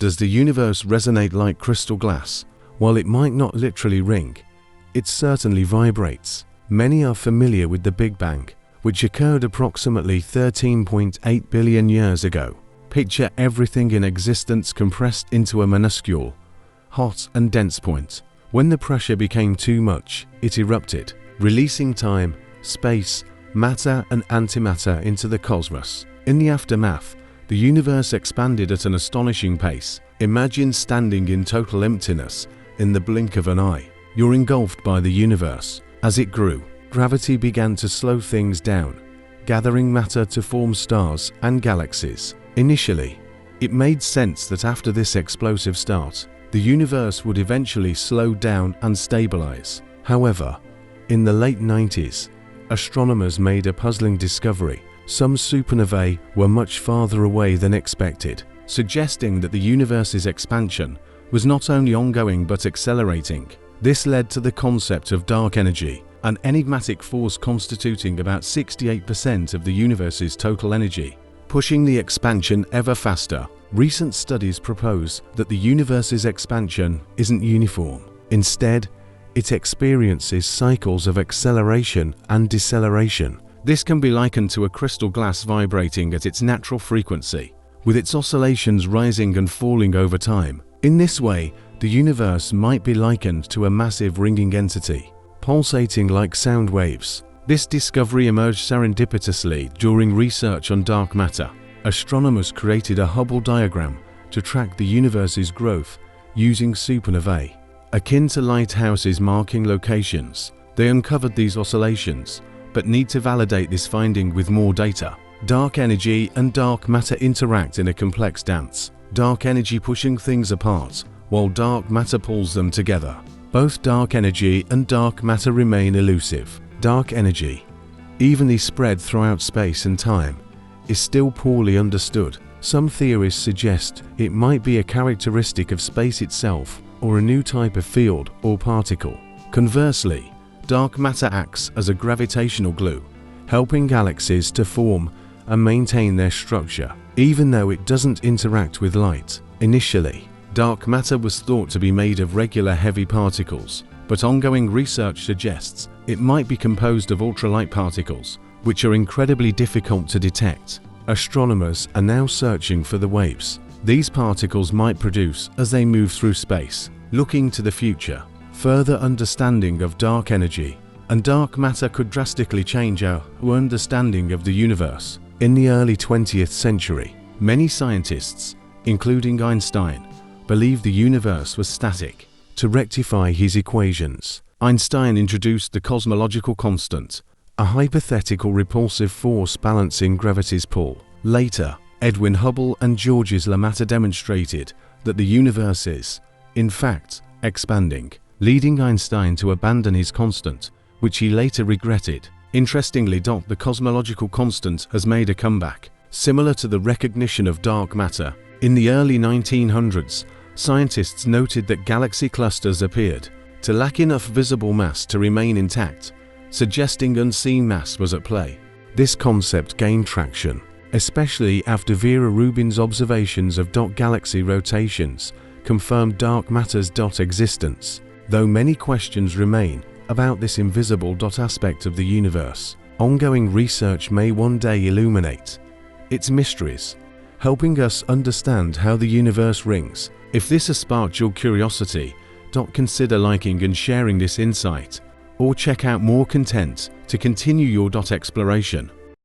Does the universe resonate like crystal glass? While it might not literally ring, it certainly vibrates. Many are familiar with the Big Bang, which occurred approximately 13.8 billion years ago. Picture everything in existence compressed into a minuscule, hot and dense point. When the pressure became too much, it erupted, releasing time, space, matter and antimatter into the cosmos. In the aftermath, the universe expanded at an astonishing pace. Imagine standing in total emptiness in the blink of an eye. You're engulfed by the universe. As it grew, gravity began to slow things down, gathering matter to form stars and galaxies. Initially, it made sense that after this explosive start, the universe would eventually slow down and stabilize. However, in the late 90s, astronomers made a puzzling discovery. Some supernovae were much farther away than expected, suggesting that the universe's expansion was not only ongoing but accelerating. This led to the concept of dark energy, an enigmatic force constituting about 68% of the universe's total energy, pushing the expansion ever faster. Recent studies propose that the universe's expansion isn't uniform. Instead, it experiences cycles of acceleration and deceleration. This can be likened to a crystal glass vibrating at its natural frequency, with its oscillations rising and falling over time. In this way, the universe might be likened to a massive ringing entity, pulsating like sound waves. This discovery emerged serendipitously during research on dark matter. Astronomers created a Hubble diagram to track the universe's growth using supernovae. Akin to lighthouses marking locations, they uncovered these oscillations, but need to validate this finding with more data. Dark energy and dark matter interact in a complex dance, dark energy pushing things apart, while dark matter pulls them together. Both dark energy and dark matter remain elusive. Dark energy, evenly spread throughout space and time, is still poorly understood. Some theories suggest it might be a characteristic of space itself or a new type of field or particle. Conversely, dark matter acts as a gravitational glue, helping galaxies to form and maintain their structure, even though it doesn't interact with light. Initially, dark matter was thought to be made of regular heavy particles, but ongoing research suggests it might be composed of ultralight particles, which are incredibly difficult to detect. Astronomers are now searching for the waves these particles might produce as they move through space. Looking to the future, further understanding of dark energy and dark matter could drastically change our understanding of the universe. In the early 20th century, many scientists, including Einstein, believed the universe was static. To rectify his equations, Einstein introduced the cosmological constant, a hypothetical repulsive force balancing gravity's pull. Later, Edwin Hubble and Georges Lemaitre demonstrated that the universe is, in fact, expanding, leading Einstein to abandon his constant, which he later regretted. Interestingly, the cosmological constant has made a comeback. Similar to the recognition of dark matter, in the early 1900s, scientists noted that galaxy clusters appeared to lack enough visible mass to remain intact, suggesting unseen mass was at play. This concept gained traction, especially after Vera Rubin's observations of galaxy rotations confirmed dark matter's existence. Though many questions remain about this invisible aspect of the universe, ongoing research may one day illuminate its mysteries, helping us understand how the universe rings. If this has sparked your curiosity, consider liking and sharing this insight, or check out more content to continue your exploration.